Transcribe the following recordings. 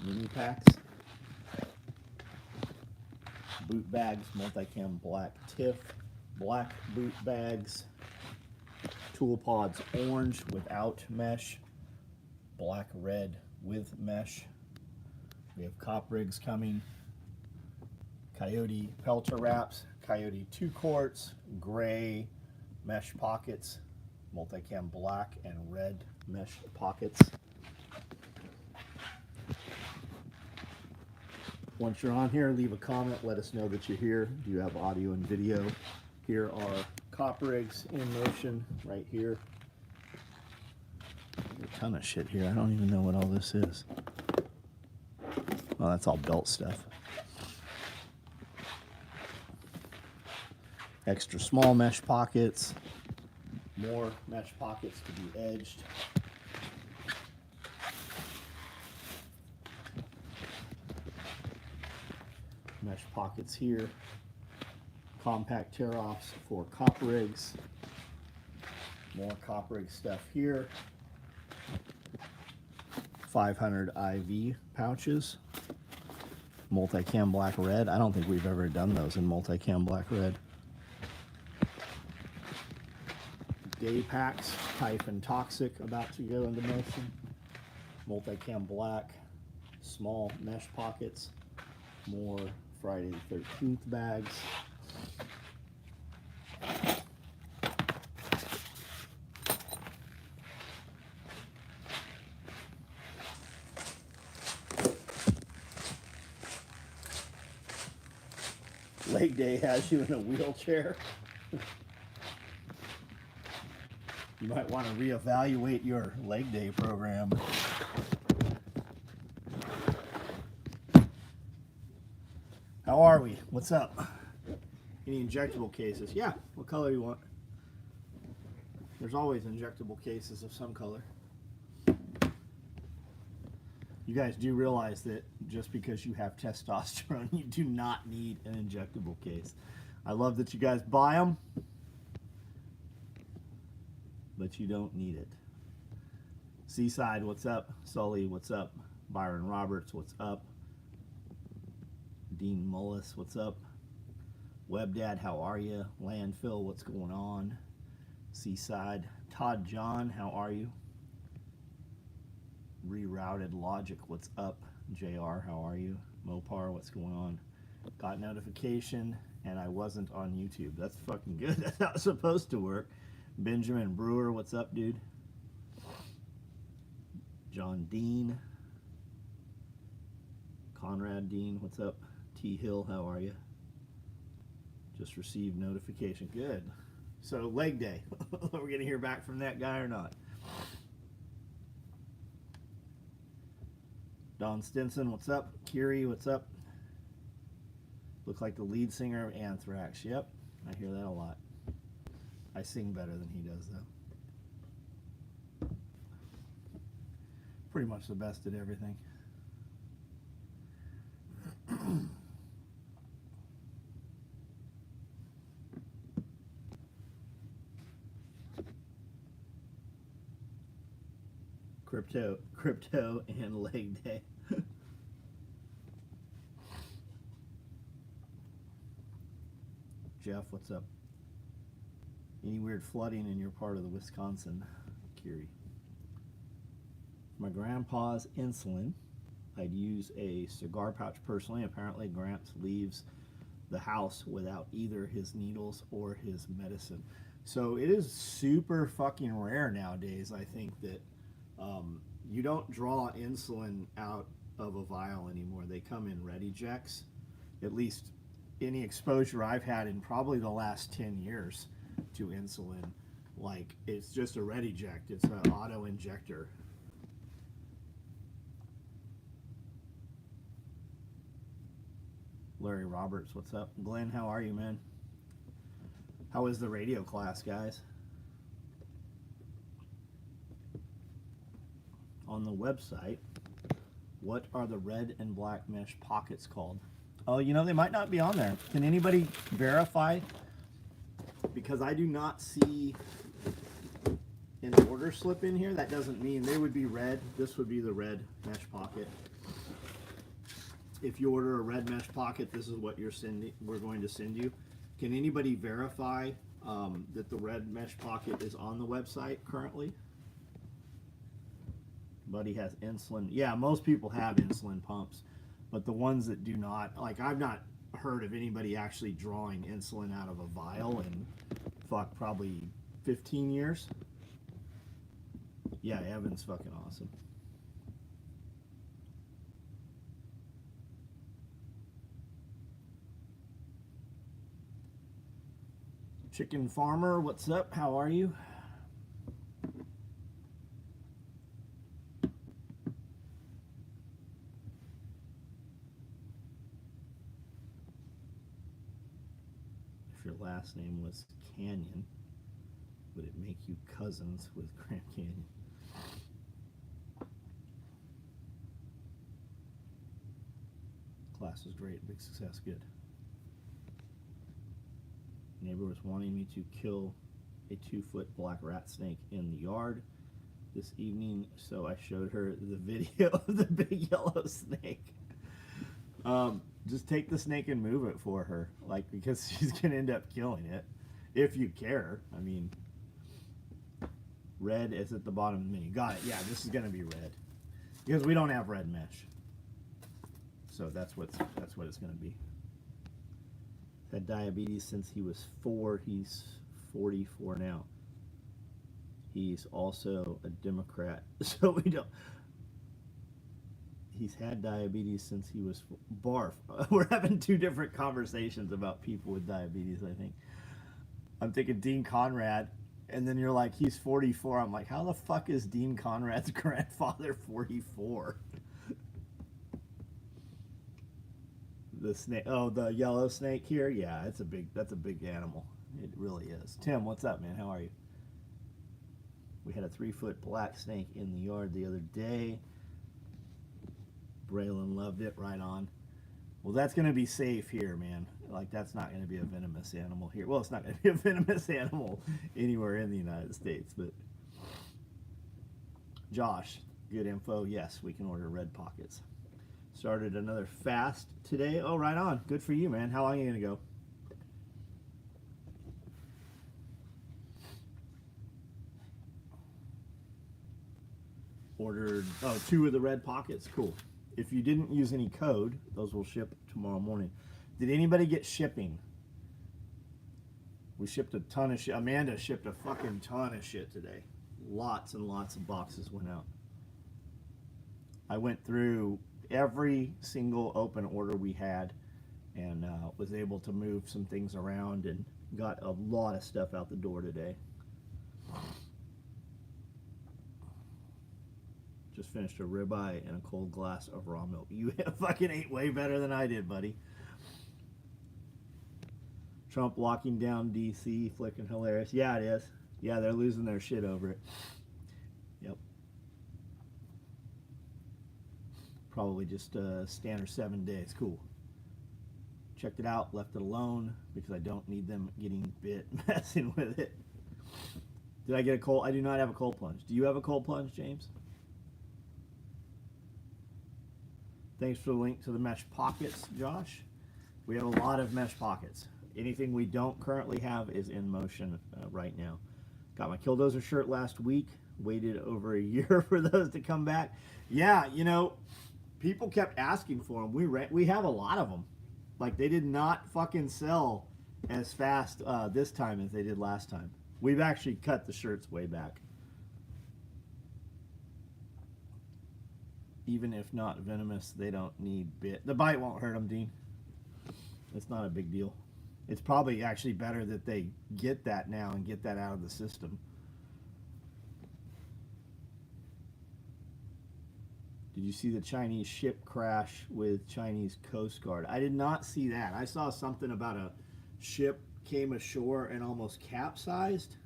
mini packs. Boot bags, multicam black TIFF, black boot bags, tool pods orange without mesh, black red with mesh. We have cop rigs coming, Coyote pelter wraps, Coyote 2 quarts, gray mesh pockets, multicam black and red mesh pockets. Once you're on here, leave a comment, let us know that you're here. Do you have audio and video? Here are cop rigs in motion right here. A ton of shit here. I don't even know what all this is. Oh, that's all belt stuff. Extra small mesh pockets. More mesh pockets to be edged. Mesh pockets here. Compact tear-offs for cop rigs. More cop rig stuff here. 500 IV pouches. Multicam black red. I don't think we've ever done those in multicam black red. Day packs, Typhon Toxic about to go into motion. Multicam black, small mesh pockets, more Friday the 13th bags. Leg day has you in a wheelchair. You might want to reevaluate your leg day program. How are we? What's up? Any injectable cases? Yeah, what color you want? There's always injectable cases of some color. You guys do realize that just because you have testosterone, you do not need an injectable case. I love that you guys buy them, but you don't need it. Seaside, what's up? Sully, what's up? Byron Roberts, what's up? Dean Mullis, what's up? Webdad, how are you? Landfill, what's going on? Seaside, Todd John, how are you? Rerouted Logic, what's up? JR, how are you? Mopar, what's going on? Got notification and I wasn't on YouTube. That's fucking good. That's how it's supposed to work. Benjamin Brewer, what's up, dude? John Dean. Conrad Dean, what's up? T Hill, how are you? Just received notification. Good. So leg day. Are we gonna hear back from that guy or not? Don Stinson, what's up? Kiri, what's up? Look like the lead singer of Anthrax. Yep, I hear that a lot. I sing better than he does, though. Pretty much the best at everything. Crypto and leg day. Jeff, what's up? Any weird flooding in your part of the Wisconsin? Kiri. My grandpa's insulin, I'd use a cigar pouch personally. Apparently Gramps leaves the house without either his needles or his medicine. So it is super fucking rare nowadays, I think, that you don't draw insulin out of a vial anymore. They come in ready jects. At least any exposure I've had in probably the last 10 years to insulin, like, it's just a ready ject. It's an auto injector. Larry Roberts, what's up? Glenn, how are you, man? How is the radio class, guys? On the website, what are the red and black mesh pockets called? Oh, you know, they might not be on there. Can anybody verify? Because I do not see an order slip in here. That doesn't mean they would be red. This would be the red mesh pocket. if you order a red mesh pocket, this is what we're going to send you. Can anybody verify that the red mesh pocket is on the website currently? Buddy has insulin. Yeah, most people have insulin pumps, but the ones that do not, like I've not heard of anybody actually drawing insulin out of a vial in probably 15 years. Yeah, Evan's fucking awesome. Chicken Farmer, what's up? How are you? If your last name was Canyon, would it make you cousins with Grand Canyon? Class was great, big success, good. Neighbor was wanting me to kill a 2-foot black rat snake in the yard this evening, so I showed her the video of the big yellow snake. Just take the snake and move it for her, like, because she's gonna end up killing it if you care. I mean, red is at the bottom of the menu. Got it. Yeah, this is gonna be red because we don't have red mesh, so that's what it's gonna be. Had diabetes since he was 4. He's 44 now. He's also a Democrat, so we don't. He's had diabetes since he was barf. We're having 2 different conversations about people with diabetes, I think. I'm thinking Dean Conrad, and then you're like, he's 44. I'm like, how the fuck is Dean Conrad's grandfather 44? The snake, oh, the yellow snake here, yeah, that's a big animal. It really is. Tim, what's up, man? How are you? We had a 3-foot black snake in the yard the other day. Braylon loved it. Right on. Well, that's going to be safe here, man. Like, that's not going to be a venomous animal here. Well, it's not going to be a venomous animal anywhere in the United States, but Josh, good info. Yes, we can order red pockets. Started another fast today. Oh, right on. Good for you, man. How long are you going to go? Ordered 2 of the red pockets. Cool. If you didn't use any code, those will ship tomorrow morning. Did anybody get shipping? We shipped a ton of shit. Amanda shipped a fucking ton of shit today. Lots and lots of boxes went out. I went through every single open order we had and was able to move some things around and got a lot of stuff out the door today. Just finished a ribeye and a cold glass of raw milk. You fucking ate way better than I did, buddy. Trump locking down D.C., flicking hilarious. Yeah, it is. Yeah, they're losing their shit over it. Yep. Probably just standard 7 days. Cool. Checked it out, left it alone because I don't need them getting bit messing with it. Did I get a cold? I do not have a cold plunge. Do you have a cold plunge, James? Thanks for the link to the mesh pockets, Josh. We have a lot of mesh pockets. Anything we don't currently have is in motion right now. Got my Killdozer shirt last week. Waited over a year for those to come back. Yeah, you know, people kept asking for them. We have a lot of them. Like, they did not fucking sell as fast this time as they did last time. We've actually cut the shirts way back. Even if not venomous, they don't need bit. The bite won't hurt them, Dean. It's not a big deal. It's probably actually better that they get that now and get that out of the system. Did you see the Chinese ship crash with Chinese Coast Guard? I did not see that. I saw something about a ship came ashore and almost capsized.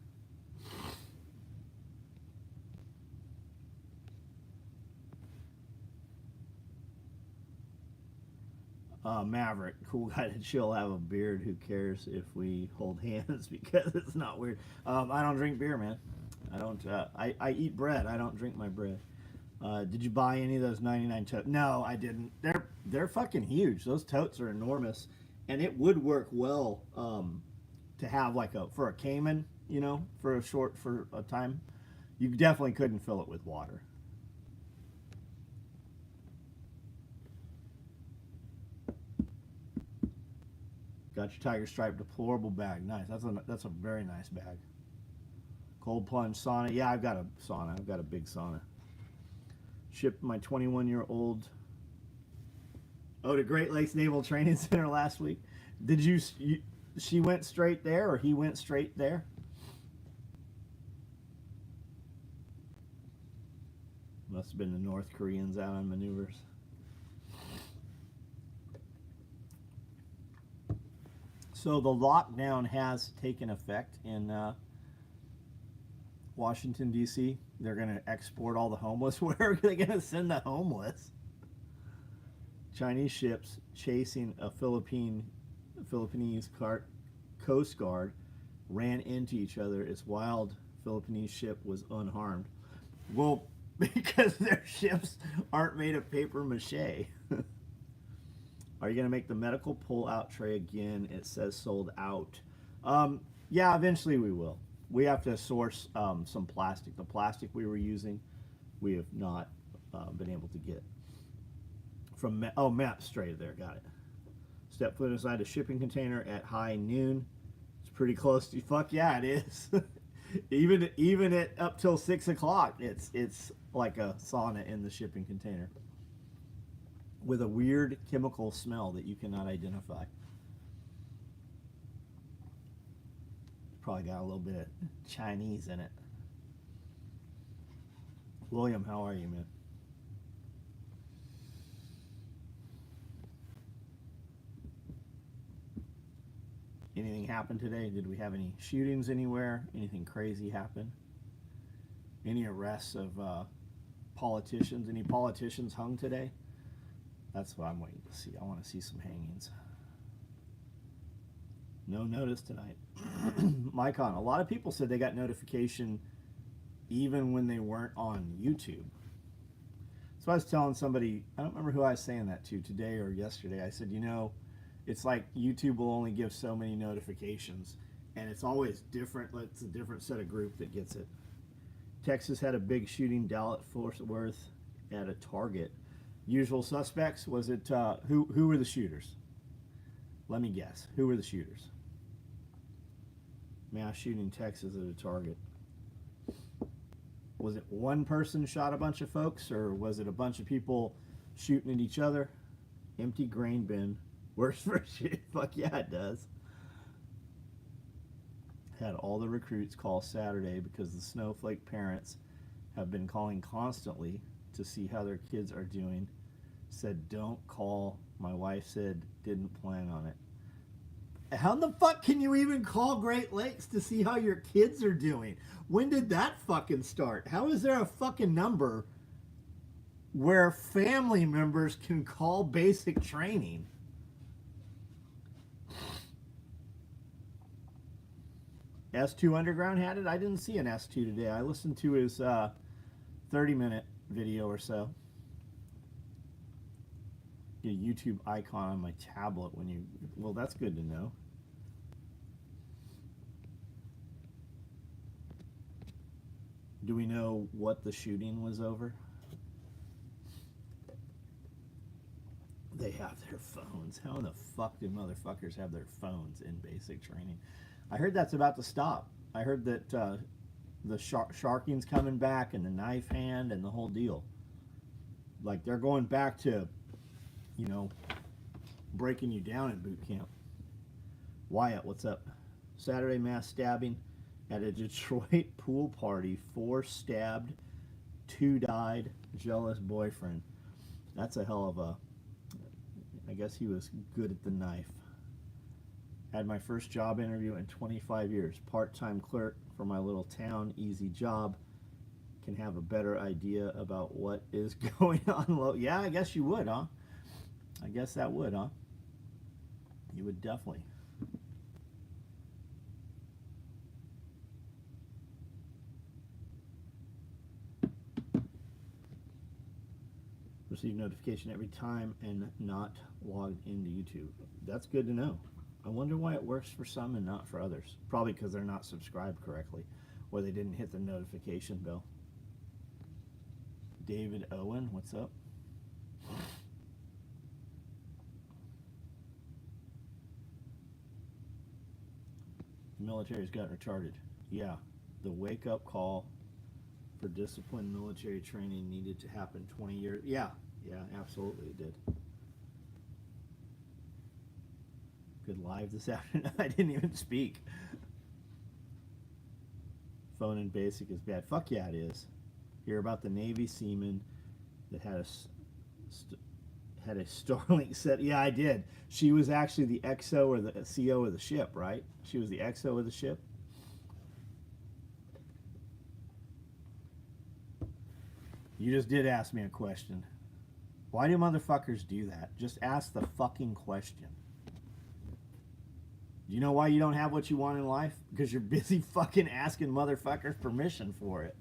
Maverick, cool guy to chill, have a beard. Who cares if we hold hands because it's not weird. I don't drink beer, man. I don't. I eat bread. I don't drink my bread. Did you buy any of those 99 totes? No, I didn't. They're fucking huge. Those totes are enormous, and it would work well to have like for a Cayman, you know, for a time. You definitely couldn't fill it with water. Got your Tiger Stripe deplorable bag. Nice. That's a very nice bag. Cold plunge sauna. Yeah, I've got a sauna. I've got a big sauna. Shipped my 21-year-old to Great Lakes Naval Training Center last week. Did you? She went straight there, or he went straight there? Must have been the North Koreans out on maneuvers. So the lockdown has taken effect in Washington, D.C. They're going to export all the homeless. Where are they going to send the homeless? Chinese ships chasing a Philippines Coast Guard ran into each other. Its wild Philippines ship was unharmed. Well, because their ships aren't made of paper mache. Are you going to make the medical pull-out tray again? It says sold out. Yeah, eventually we will. We have to source some plastic. The plastic we were using, we have not been able to get. From Matt straight there, got it. Step foot inside a shipping container at high noon. It's pretty close to, fuck yeah, it is. even at up till 6 o'clock, it's like a sauna in the shipping container with a weird chemical smell that you cannot identify. Probably got a little bit of Chinese in it. William, how are you, man? Anything happen today? Did we have any shootings anywhere? Anything crazy happen? Any arrests of politicians? Any politicians hung today? That's what I'm waiting to see. I want to see some hangings. No notice tonight. Mycon, a lot of people said they got notification even when they weren't on YouTube. So I was telling somebody, I don't remember who I was saying that to, today or yesterday. I said, you know, it's like YouTube will only give so many notifications, and it's always different. It's a different set of group that gets it. Texas had a big shooting, Dallas Fort Worth at a Target. Usual suspects, was it, who were the shooters? Let me guess. Who were the shooters? Mass shooting Texas at a Target. Was it one person shot a bunch of folks, or was it a bunch of people shooting at each other? Empty grain bin. Worse for shit. Fuck yeah, it does. Had all the recruits call Saturday because the snowflake parents have been calling constantly to see how their kids are doing. Said, don't call. My wife said, didn't plan on it. How in the fuck can you even call Great Lakes to see how your kids are doing? When did that fucking start? How is there a fucking number where family members can call basic training? S2 Underground had it? I didn't see an S2 today. I listened to his 30-minute video or so. Get a YouTube icon on my tablet when you... Well, that's good to know. Do we know what the shooting was over? They have their phones. How in the fuck do motherfuckers have their phones in basic training? I heard that's about to stop. I heard that the sharking's coming back and the knife hand and the whole deal. Like, they're going back to, you know, breaking you down in boot camp. Wyatt, what's up? Saturday mass stabbing at a Detroit pool party. 4 stabbed, 2 died. Jealous boyfriend. That's a hell of a... I guess he was good at the knife. Had my first job interview in 25 years. Part-time clerk for my little town. Easy job. Can have a better idea about what is going on. Yeah, I guess you would, huh? I guess that would, huh? You would definitely. receive notification every time and not logged into YouTube. That's good to know. I wonder why it works for some and not for others. Probably because they're not subscribed correctly, or they didn't hit the notification bell. David Owen, what's up? The military's got retarded. Yeah, the wake-up call for disciplined military training needed to happen 20 years. Yeah, absolutely it did. Good live this afternoon. I didn't even speak. Phone in basic is bad. Fuck yeah, it is. Hear about the Navy seaman that had a Starlink set. Yeah, I did. She was actually the XO or the CO of the ship, right? She was the XO of the ship. You just did ask me a question. Why do motherfuckers do that? Just ask the fucking question. Do you know why you don't have what you want in life? Because you're busy fucking asking motherfuckers permission for it.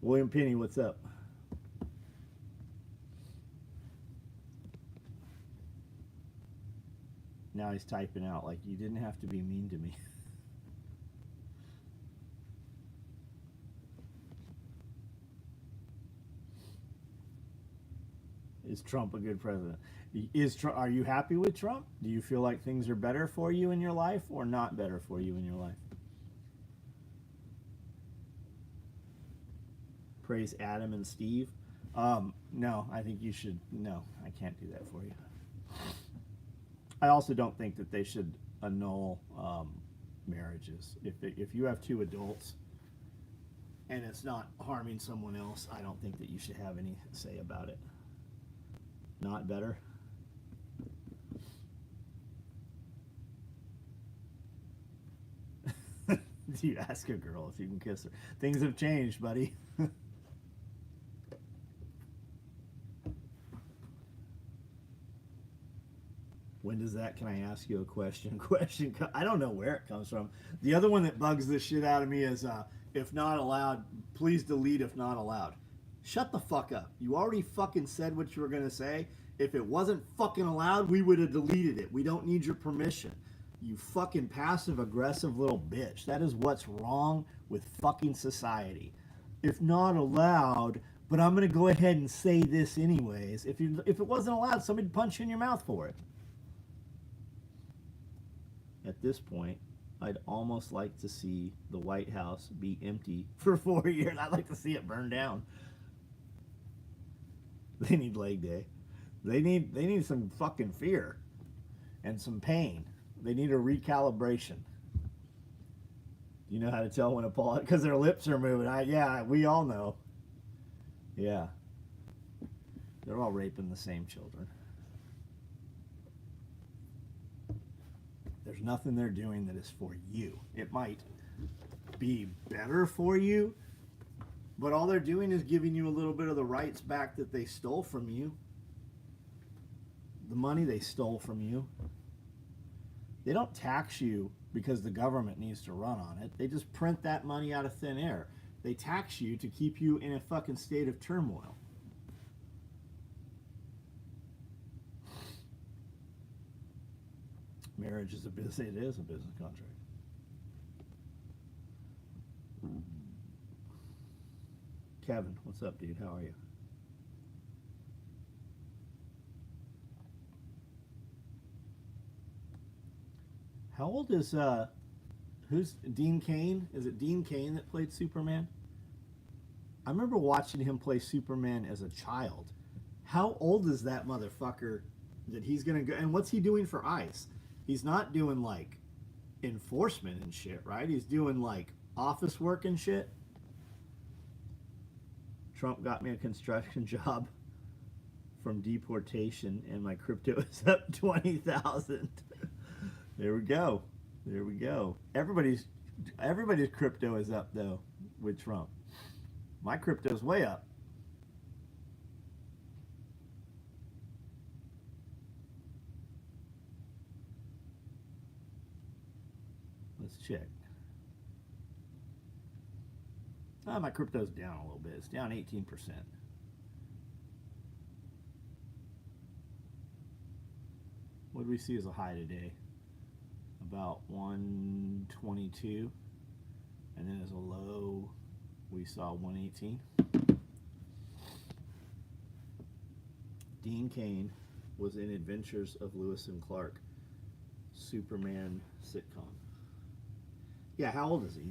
William Penny, what's up? Now he's typing out like, you didn't have to be mean to me. Is Trump a good president? Are you happy with Trump? Do you feel like things are better for you in your life or not better for you in your life? Praise Adam and Steve. No, I think you should. No, I can't do that for you. I also don't think that they should annul marriages. If you have two adults and it's not harming someone else, I don't think that you should have any say about it. Not better. Do you ask a girl if you can kiss her? Things have changed, buddy. When does that, can I ask you a question? I don't know where it comes from. The other one that bugs the shit out of me is, if not allowed, please delete if not allowed. Shut the fuck up. You already fucking said what you were going to say. If it wasn't fucking allowed, we would have deleted it. We don't need your permission. You fucking passive-aggressive little bitch. That is what's wrong with fucking society. If not allowed, but I'm going to go ahead and say this anyways. If it wasn't allowed, somebody'd punch you in your mouth for it. At this point, I'd almost like to see the White House be empty for 4 years. I'd like to see it burn down. They need leg day. They need some fucking fear and some pain. They need a recalibration. You know how to tell when a Paul, because their lips are moving. Yeah, we all know. Yeah. They're all raping the same children. There's nothing they're doing that is for you. It might be better for you, but all they're doing is giving you a little bit of the rights back that they stole from you. The money they stole from you. They don't tax you because the government needs to run on it. They just print that money out of thin air. They tax you to keep you in a fucking state of turmoil. Marriage is a business. It is a business contract. Kevin, what's up, dude? How are you? How old is who's Dean Cain? Is it Dean Cain that played Superman? I remember watching him play Superman as a child. How old is that motherfucker that he's gonna go? And what's he doing for ICE? He's not doing like enforcement and shit, right? He's doing like office work and shit. Trump got me a construction job from deportation, and my crypto is up 20,000. There we go. There we go. Everybody's crypto is up though with Trump. My crypto's way up. Let's check. My crypto's down a little bit. It's down 18%. what did we see as a high today? About 122. And then as a low, we saw 118. Dean Cain was in Adventures of Lewis and Clark, Superman sitcom. Yeah, how old is he?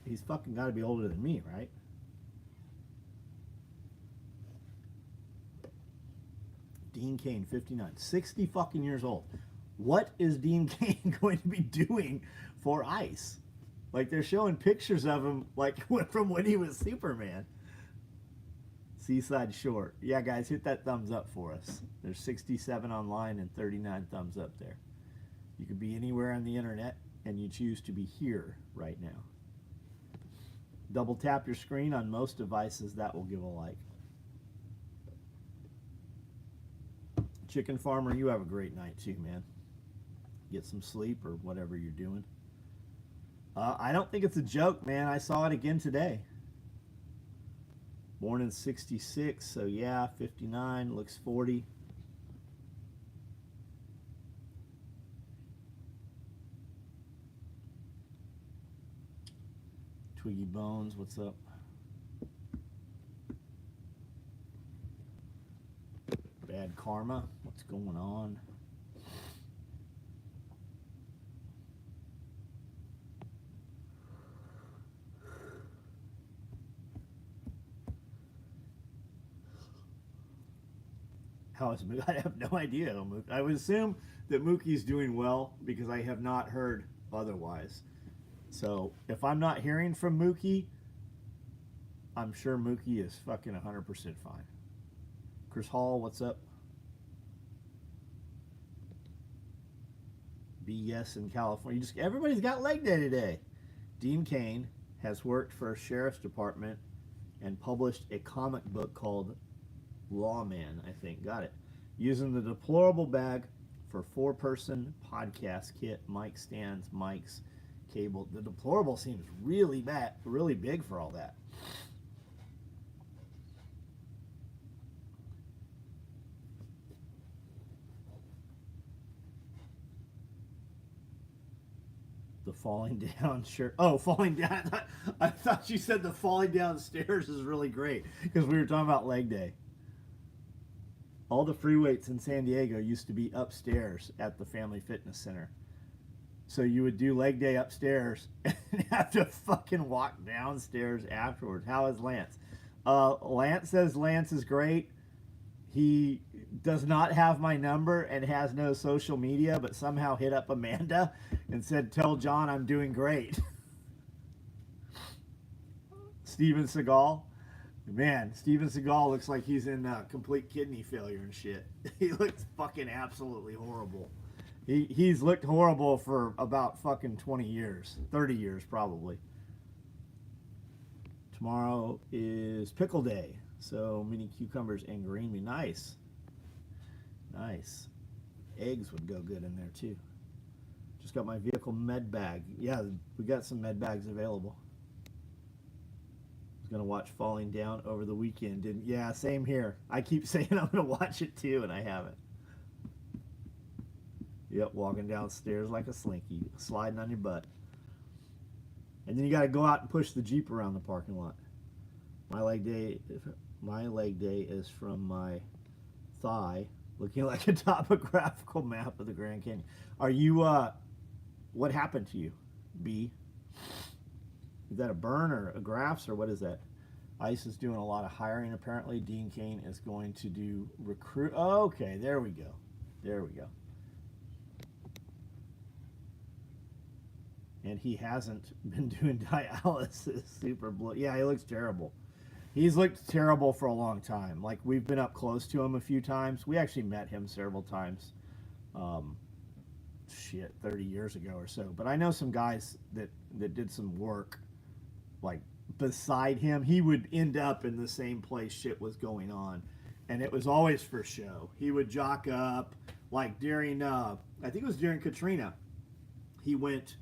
He's fucking gotta be older than me, right? Dean Cain, 59. 60 fucking years old. What is Dean Cain going to be doing for ICE? Like, they're showing pictures of him, like, from when he was Superman. Seaside Short. Yeah, guys, hit that thumbs up for us. There's 67 online and 39 thumbs up there. You could be anywhere on the internet, and you choose to be here right now. Double tap your screen on most devices. That will give a like. Chicken Farmer, you have a great night too, man. Get some sleep or whatever you're doing. I don't think it's a joke, man. I saw it again today. Born in 66, so yeah, 59, looks 40. Twiggy Bones, what's up? Bad Karma, what's going on? How is Mookie? I have no idea. I would assume that Mookie's doing well because I have not heard otherwise. So if I'm not hearing from Mookie, I'm sure Mookie is fucking 100% fine. Chris Hall, what's up? BS in California. Everybody's got leg day today. Dean Cain has worked for a sheriff's department and published a comic book called Lawman, I think. Got it. Using the deplorable bag for 4-person podcast kit, mic stands, mics, cable. The deplorable seems really bad, really big for all that. The falling down shirt. Oh, falling down. I thought you said the falling downstairs is really great because we were talking about leg day. All the free weights in San Diego used to be upstairs at the Family Fitness Center. So you would do leg day upstairs and have to fucking walk downstairs afterwards. How is Lance? Lance says Lance is great. He does not have my number and has no social media, but somehow hit up Amanda and said, "Tell John I'm doing great." Steven Seagal. Man, Steven Seagal looks like he's in complete kidney failure and shit. He looks fucking absolutely horrible. He's looked horrible for about fucking 20 years. 30 years, probably. Tomorrow is pickle day. So, mini cucumbers and green bean. Nice. Nice. Eggs would go good in there, too. Just got my vehicle med bag. Yeah, we got some med bags available. Gonna watch Falling Down over the weekend. Yeah, same here. I keep saying I'm gonna watch it too, and I haven't. Yep, walking downstairs like a slinky, sliding on your butt. And then you gotta go out and push the Jeep around the parking lot. My leg day is from my thigh, looking like a topographical map of the Grand Canyon. Are you, what happened to you, B? Is that a burn or a grafts or what is that? ICE is doing a lot of hiring apparently. Dean Cain is going to do recruit. Oh, okay, there we go. There we go. And he hasn't been doing dialysis. Super blue. Yeah, he looks terrible. He's looked terrible for a long time. Like, we've been up close to him a few times. We actually met him several times. 30 years ago or so. But I know some guys that did some work like beside him. He would end up in the same place shit was going on, and it was always for show. He would jock up, like during I think it was during Katrina, he went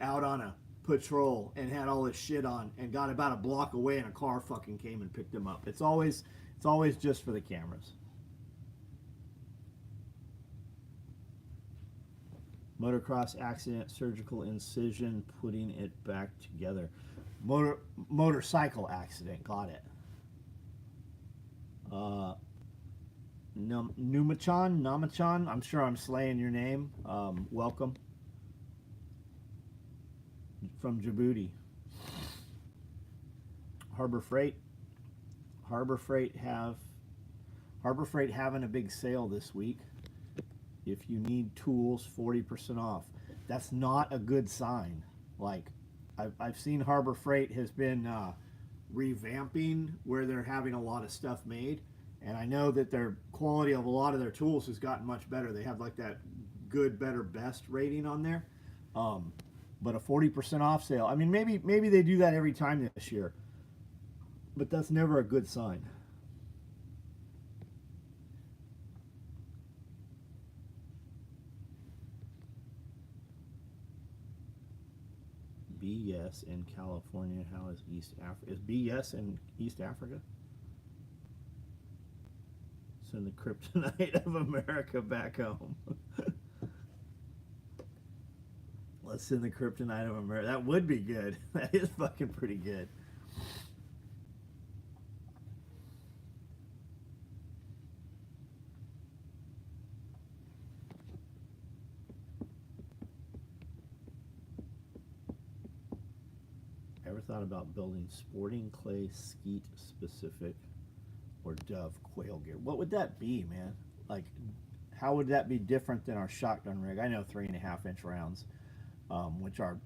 out on a patrol and had all his shit on and got about a block away and a car fucking came and picked him up. It's always just for the cameras. Motocross accident, surgical incision, putting it back together. Motorcycle accident, got it. Namachan, I'm sure I'm slaying your name. Welcome from Djibouti. Harbor Freight having a big sale this week. If you need tools, 40% off. That's not a good sign. Like, I've seen Harbor Freight has been revamping where they're having a lot of stuff made, and I know that their quality of a lot of their tools has gotten much better. They have like that good, better, best rating on there. But a 40% off sale. I mean, maybe they do that every time this year, but that's never a good sign. BS in California. How is East Africa? Is BS in East Africa? Send the kryptonite of America back home. Let's send the kryptonite of America. That would be good. That is fucking pretty good. Ever thought about building sporting clay skeet specific or dove quail gear? What would that be, man? Like, how would that be different than our shotgun rig? I know 3.5-inch rounds, which our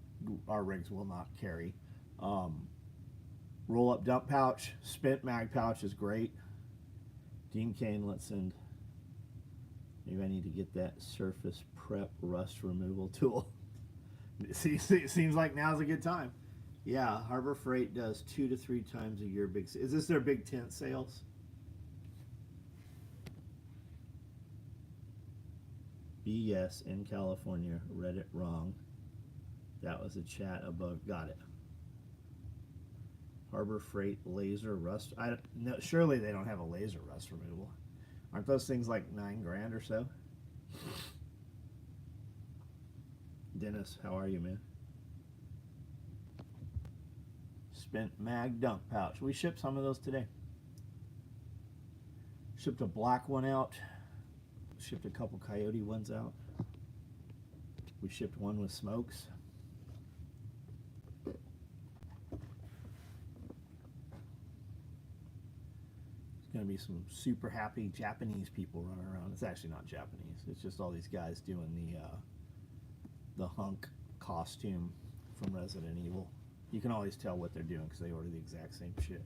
rigs will not carry. Roll up dump pouch, spent mag pouch is great. Dean Kane, let's send. Maybe I need to get that surface prep rust removal tool. Seems like now's a good time. Yeah, Harbor Freight does 2 to 3 times a year. Is this their big tent sales? BS in California. Read it wrong. That was a chat above. Got it. Harbor Freight laser rust. No, surely they don't have a laser rust removal. Aren't those things like $9,000 or so? Dennis, how are you, man? Spent mag dump pouch. We shipped some of those today. Shipped a black one out. Shipped a couple coyote ones out. We shipped one with smokes. There's going to be some super happy Japanese people running around. It's actually not Japanese. It's just all these guys doing the hunk costume from Resident Evil. You can always tell what they're doing because they order the exact same shit.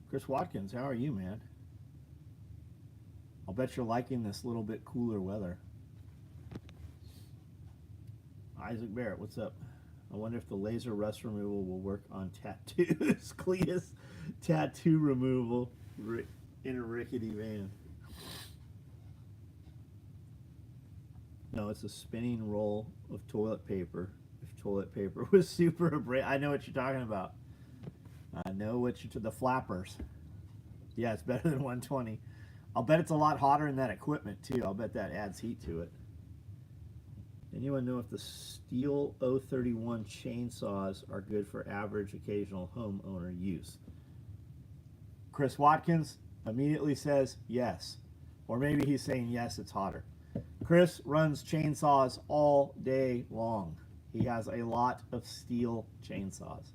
Chris Watkins, how are you, man? I'll bet you're liking this little bit cooler weather. Isaac Barrett, what's up? I wonder if the laser rust removal will work on tattoos. Cletus tattoo removal in a rickety van. No, it's a spinning roll of toilet paper. If toilet paper was super abrasive, I know what you're talking about. I know what you're the flappers. Yeah, it's better than 120. I'll bet it's a lot hotter in that equipment too. I'll bet that adds heat to it. Anyone know if the Steel 031 chainsaws are good for average occasional homeowner use? Chris Watkins immediately says yes. Or maybe he's saying yes, it's hotter. Chris runs chainsaws all day long. He has a lot of steel chainsaws.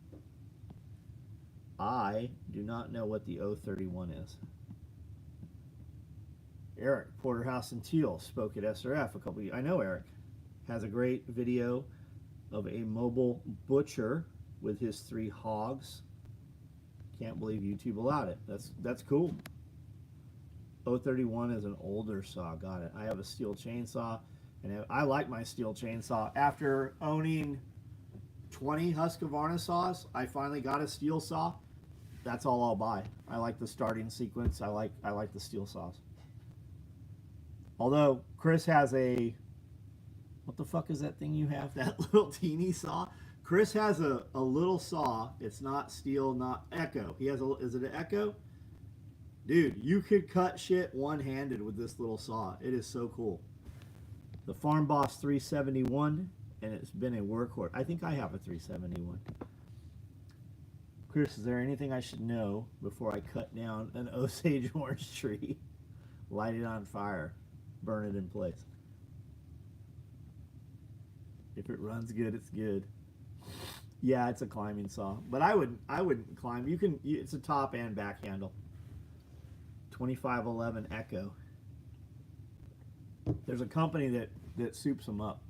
I do not know what the 031 is. Eric Porterhouse and Teal spoke at SRF a couple years. I know Eric has a great video of a mobile butcher with his 3 hogs. Can't believe YouTube allowed it. That's cool. 031 is an older saw. Got it. I have a steel chainsaw, and I like my steel chainsaw. After owning 20 Husqvarna saws, I finally got a steel saw. That's all I'll buy. I like the starting sequence. I like the steel saws. Although Chris has a, what the fuck is that thing you have? That little teeny saw? Chris has a little saw. It's not steel, not Echo. He has is it an Echo? Dude, you could cut shit one-handed with this little saw. It is so cool. The Farm Boss 371, and it's been a workhorse. I think I have a 371. Chris, is there anything I should know before I cut down an Osage orange tree, light it on fire, burn it in place? If it runs good, it's good. Yeah, it's a climbing saw, but I wouldn't climb. It's a top and back handle. 2511 Echo. There's a company that soups them up.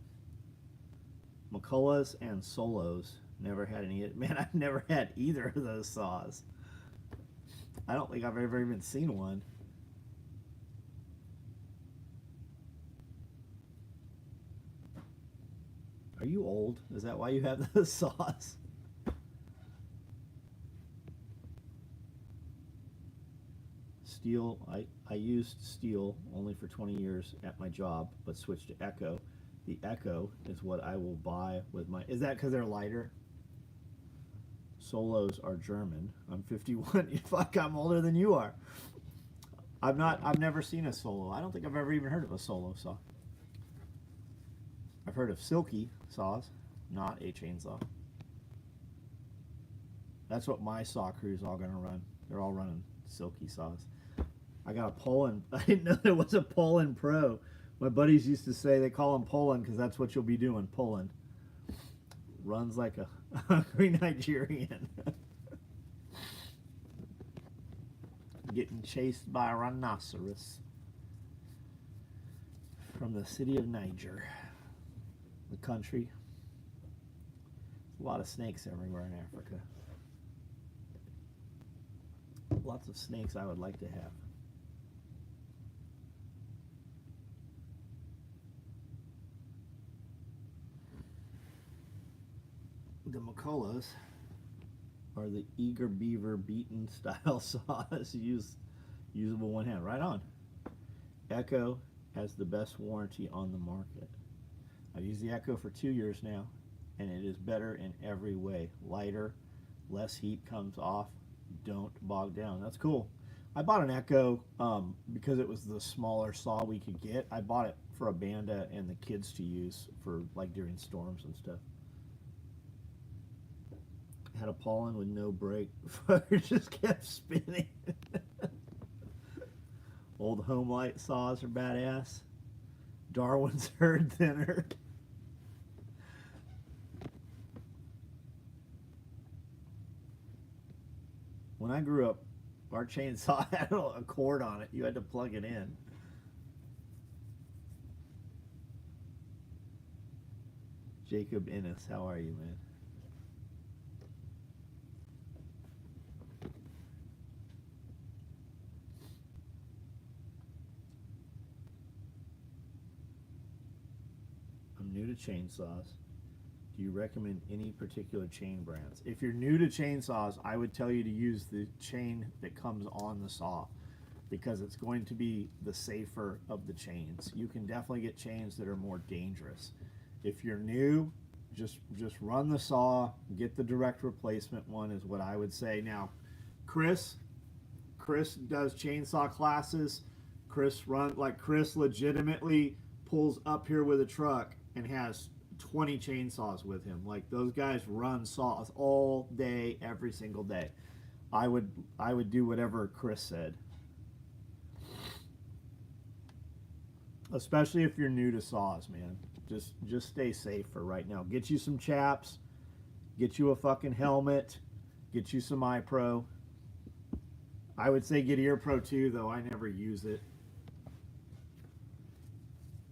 McCullough's and Solos. Never had any. Man, I've never had either of those saws. I don't think I've ever even seen one. Are you old? Is that why you have those saws? Steel, I used steel only for 20 years at my job, but switched to Echo. The Echo is what I will buy with my... Is that because they're lighter? Solos are German. I'm 51. Fuck, I'm older than you are. I've never seen a Solo. I don't think I've ever even heard of a Solo saw. I've heard of silky saws, not a chainsaw. That's what my saw crew's all gonna run. They're all running silky saws. I got a Poland. I didn't know there was a Poland Pro. My buddies used to say they call them Poland because that's what you'll be doing, Poland. Runs like a hungry Nigerian. Getting chased by a rhinoceros from the city of Niger. The country. A lot of snakes everywhere in Africa. Lots of snakes I would like to have. The McCulloughs are the Eager Beaver beaten style saws. Usable one hand. Right on. Echo has the best warranty on the market. I've used the Echo for 2 years now, and it is better in every way. Lighter, less heat comes off, don't bog down. That's cool. I bought an Echo because it was the smaller saw we could get. I bought it for a Banda and the kids to use for like during storms and stuff. Had a Pollen with no brake. It just kept spinning. Old home light saws are badass. Darwin's herd thinner. When I grew up, our chainsaw had a cord on it. You had to plug it in. Jacob Innes, how are you, man? I'm new to chainsaws. Do you recommend any particular chain brands? If you're new to chainsaws, I would tell you to use the chain that comes on the saw because it's going to be the safer of the chains. You can definitely get chains that are more dangerous. If you're new, just run the saw, get the direct replacement one is what I would say. Now, Chris does chainsaw classes. Chris legitimately pulls up here with a truck and has 20 chainsaws with him. Like, those guys run saws all day, every single day. I would do whatever Chris said. Especially if you're new to saws, man. Just stay safe for right now. Get you some chaps, get you a fucking helmet, get you some iPro. I would say get Ear Pro too, though I never use it.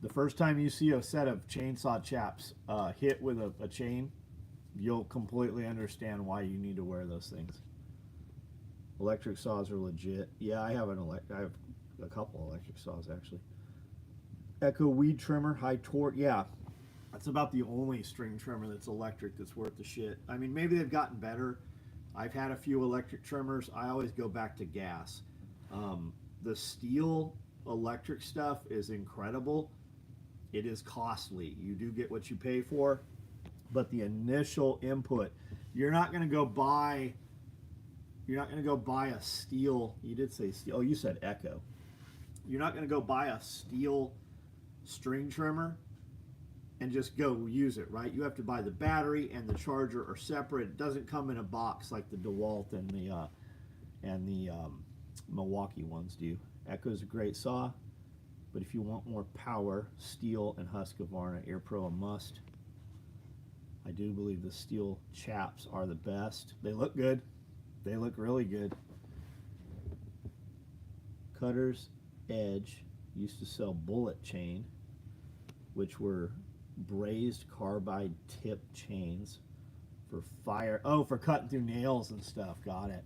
The first time you see a set of chainsaw chaps hit with a chain, you'll completely understand why you need to wear those things. Electric saws are legit. Yeah, I have a couple electric saws actually. Echo weed trimmer, high torque. Yeah, that's about the only string trimmer that's electric that's worth the shit. I mean, maybe they've gotten better. I've had a few electric trimmers. I always go back to gas. The steel electric stuff is incredible. It is costly. You do get what you pay for, but the initial input, you're not going to go buy a steel. You did say steel. Oh, you said Echo. You're not going to go buy a steel string trimmer and just go use it, right? You have to buy the battery and the charger are separate. It doesn't come in a box like the DeWalt and the Milwaukee ones do. Echo's a great saw, but if you want more power, Steel and Husqvarna Air Pro a must. I do believe the Steel chaps are the best. They look good. They look really good. Cutter's Edge used to sell bullet chain, which were brazed carbide tip chains for fire. Oh, for cutting through nails and stuff. Got it.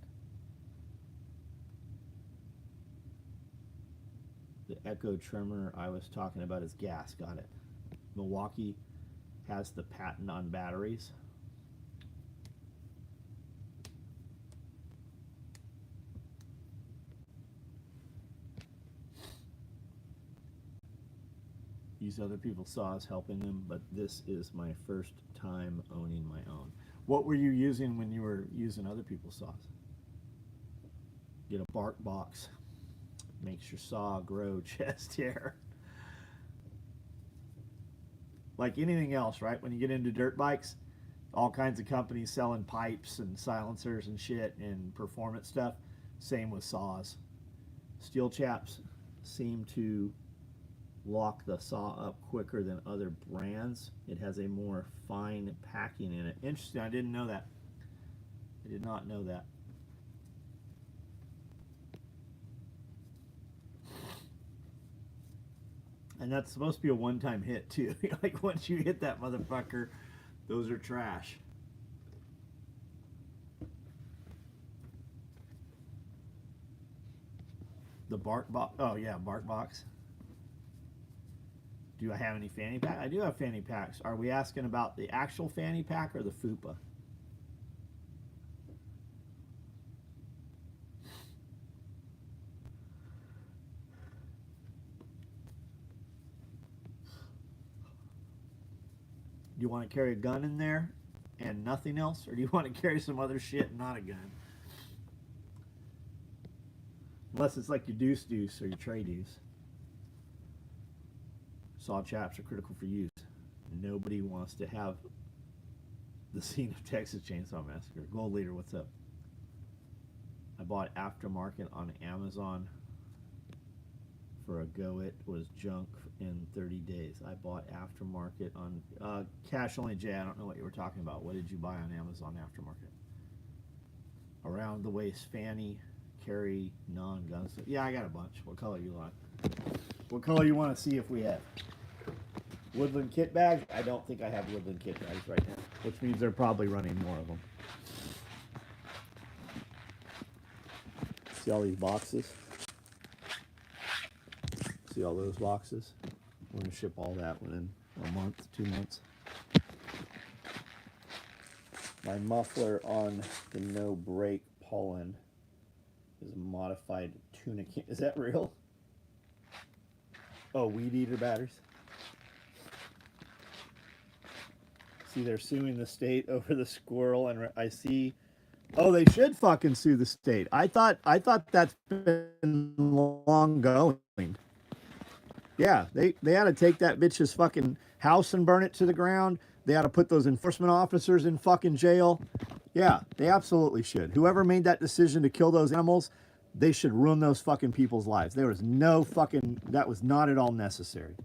The Echo trimmer I was talking about is gas. Got it. Milwaukee has the patent on batteries. Use other people's saws, helping them, but this is my first time owning my own. What were you using when you were using other people's saws? Get a bark box. Makes your saw grow chest hair. Like anything else, right? When you get into dirt bikes, all kinds of companies selling pipes and silencers and shit and performance stuff. Same with saws. Steel chaps seem to lock the saw up quicker than other brands. It has a more fine packing in it. Interesting. I didn't know that. I did not know that. And that's supposed to be a one-time hit too. Like once you hit that motherfucker, those are trash. The bark box. Oh yeah, bark box. Do I have any fanny pack? I do have fanny packs. Are we asking about the actual fanny pack or the FUPA? Do you want to carry a gun in there and nothing else? Or do you want to carry some other shit and not a gun? Unless it's like your deuce or your tray deuce. Saw chaps are critical for use. Nobody wants to have the scene of Texas Chainsaw Massacre. Gold Leader, what's up? I bought aftermarket on Amazon for a go. It was junk in 30 days. I bought aftermarket on Cash Only J. I don't know what you were talking about. What did you buy on Amazon aftermarket? Around the waist fanny, carry non-guns. Yeah, I got a bunch. What color you like? What color you want to see if we have? Woodland kit bags? I don't think I have Woodland kit bags right now, which means they're probably running more of them. See all these boxes? See all those boxes? We're going to ship all that within a month, 2 months. My muffler on the no brake Pollen is a modified tuna can. Is that real? Oh, weed eater batteries. See, they're suing the state over the squirrel, and I see. Oh, they should fucking sue the state. I thought that's been long going. Yeah, they ought to take that bitch's fucking house and burn it to the ground. They ought to put those enforcement officers in fucking jail. Yeah, they absolutely should. Whoever made that decision to kill those animals, they should ruin those fucking people's lives. There was no fucking, that was not at all necessary.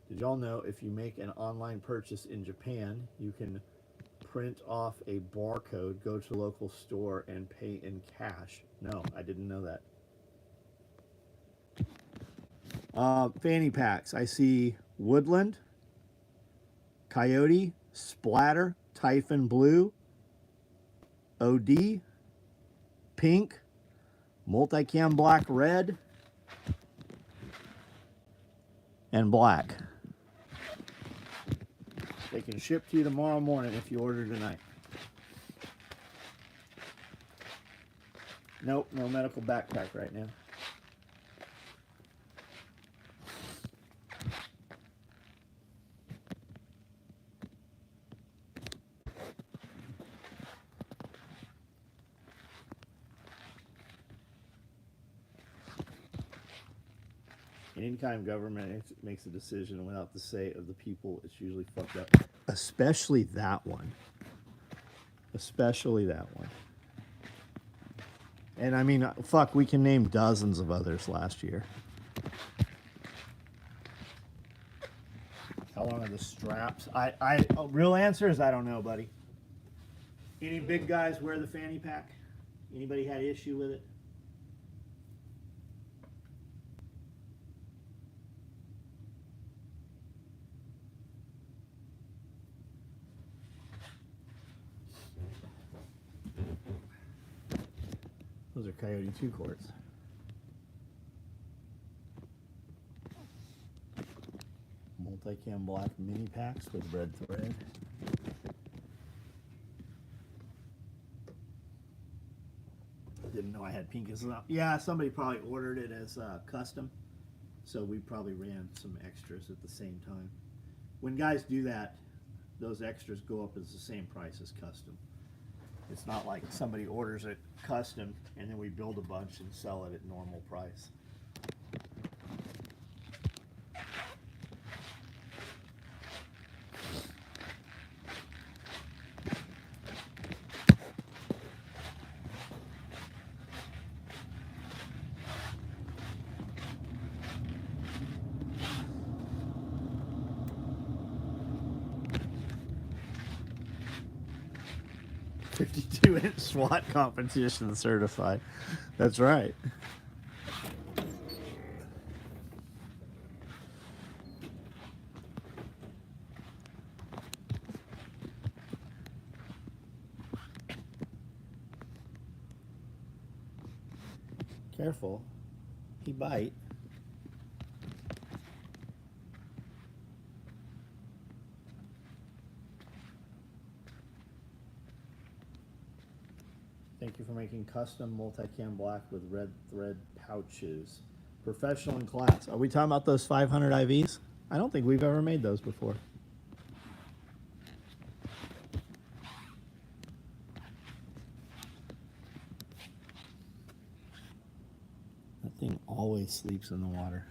Did y'all know if you make an online purchase in Japan, you can print off a barcode, go to the local store, and pay in cash? No, I didn't know that. Fanny packs. I see Woodland, Coyote, Splatter, Typhon Blue, OD, Pink, Multicam Black Red, and Black. They can ship to you tomorrow morning if you order tonight. Nope, no medical backpack right now. Anytime government makes a decision without the say of the people, it's usually fucked up. Especially that one. Especially that one. And I mean, fuck, we can name dozens of others last year. How long are the straps? Real answer is I don't know, buddy. Any big guys wear the fanny pack? Anybody had issue with it? Those are Coyote 2 quarts. Multicam black mini packs with red thread. Didn't know I had pink as well. Yeah, somebody probably ordered it as custom, so we probably ran some extras at the same time. When guys do that, those extras go up as the same price as custom. It's not like somebody orders it custom and then we build a bunch and sell it at normal price. "52-inch SWAT competition certified." That's right. Careful. He bite. Thank you for making custom multicam black with red thread pouches. Professional in class. Are we talking about those 500 IVs? I don't think we've ever made those before. That thing always sleeps in the water.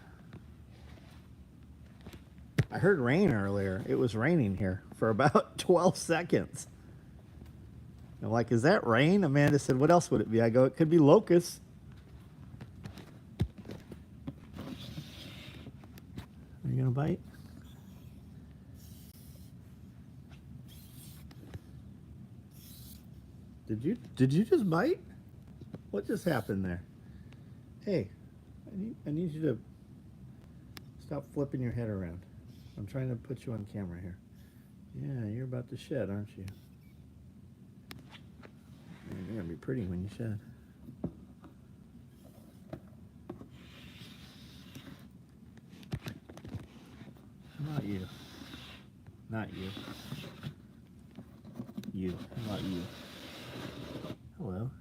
I heard rain earlier. It was raining here for about 12 seconds. I'm like, is that rain? Amanda said, what else would it be? I go, it could be locusts. Are you gonna bite? Did you just bite? What just happened there? Hey, I need you to stop flipping your head around. I'm trying to put you on camera here. Yeah, you're about to shed, aren't you? You're gonna be pretty when you shed. Not you. Not you. You. Not you. Hello.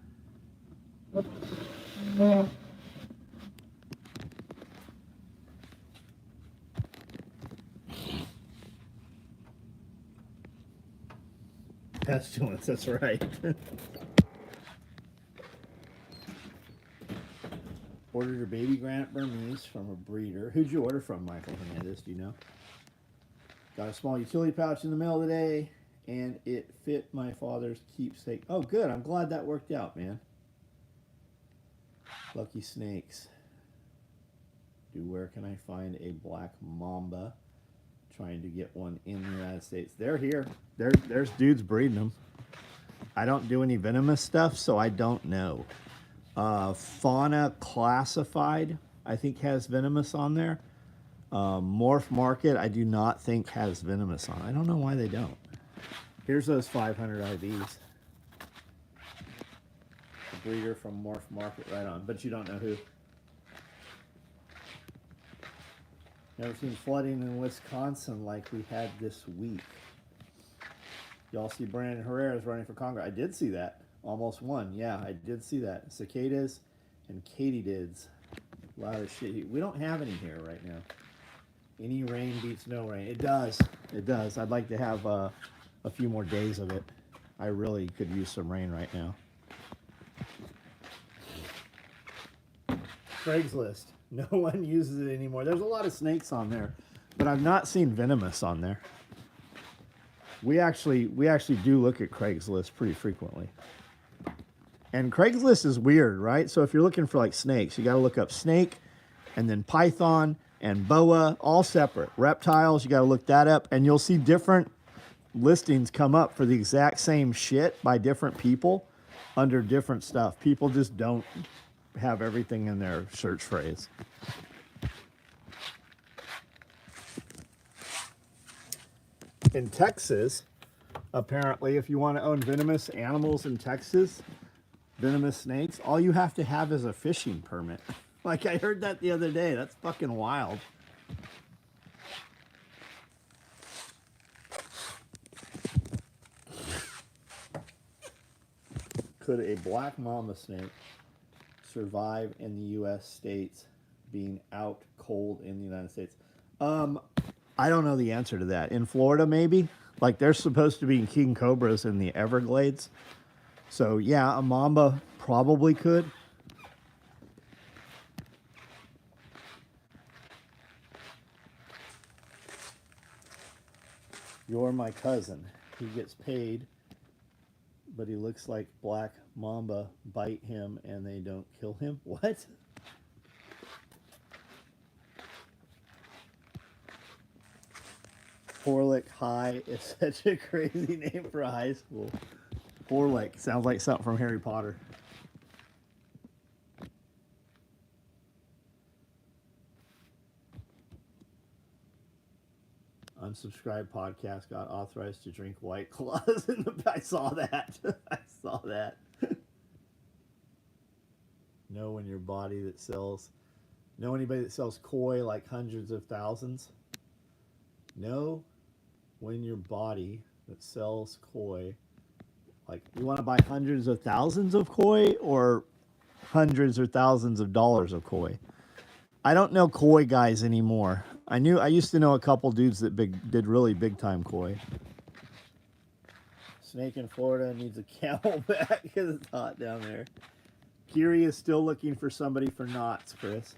Pestilence, that's right. Ordered your baby granite Burmese from a breeder. Who'd you order from, Michael Hernandez? Do you know? Got a small utility pouch in the mail today, and it fit my father's keepsake. Oh, good. I'm glad that worked out, man. Lucky snakes. Where can I find a black mamba? Trying to get one in the United States. They're here. There's dudes breeding them. I don't do any venomous stuff, so I don't know. Fauna Classified, I think, has venomous on there. Morph Market, I do not think has venomous on. I don't know why they don't. Here's those 500 IVs. The breeder from Morph Market, right on. But you don't know who. Never seen flooding in Wisconsin like we had this week. Y'all see Brandon Herrera is running for Congress. I did see that. Almost won. Yeah, I did see that. Cicadas and katydids. A lot of shit. We don't have any here right now. Any rain beats no rain. It does. It does. I'd like to have a few more days of it. I really could use some rain right now. Craigslist. No one uses it anymore. There's a lot of snakes on there, but I've not seen venomous on there. We actually do look at Craigslist pretty frequently. And Craigslist is weird, right? So if you're looking for like snakes, you got to look up snake and then python and boa, all separate. Reptiles, you got to look that up, and you'll see different listings come up for the exact same shit by different people under different stuff. People just don't have everything in their search phrase. In Texas, apparently, if you want to own venomous animals in Texas, venomous snakes, all you have to have is a fishing permit. Like, I heard that the other day. That's fucking wild. Could a black mamba snake survive in the U.S. states being out cold in the United States? I don't know the answer to that. In Florida, maybe. Like, there's supposed to be king cobras in the Everglades. So, yeah, a mamba probably could. You're my cousin. He gets paid, but he looks like black mamba bite him and they don't kill him. What? Horlick High is such a crazy name for a high school. Horlick sounds like something from Harry Potter. Unsubscribed podcast got authorized to drink White Claws. I saw that. I saw that. Know when your body that sells. Know anybody that sells koi like hundreds of thousands? Know when your body that sells koi, like, you want to buy hundreds of thousands of koi or hundreds or thousands of dollars of koi? I don't know koi guys anymore. I used to know a couple dudes that did really big time koi. Snake in Florida needs a camelback because it's hot down there. Kiri is still looking for somebody for knots, Chris.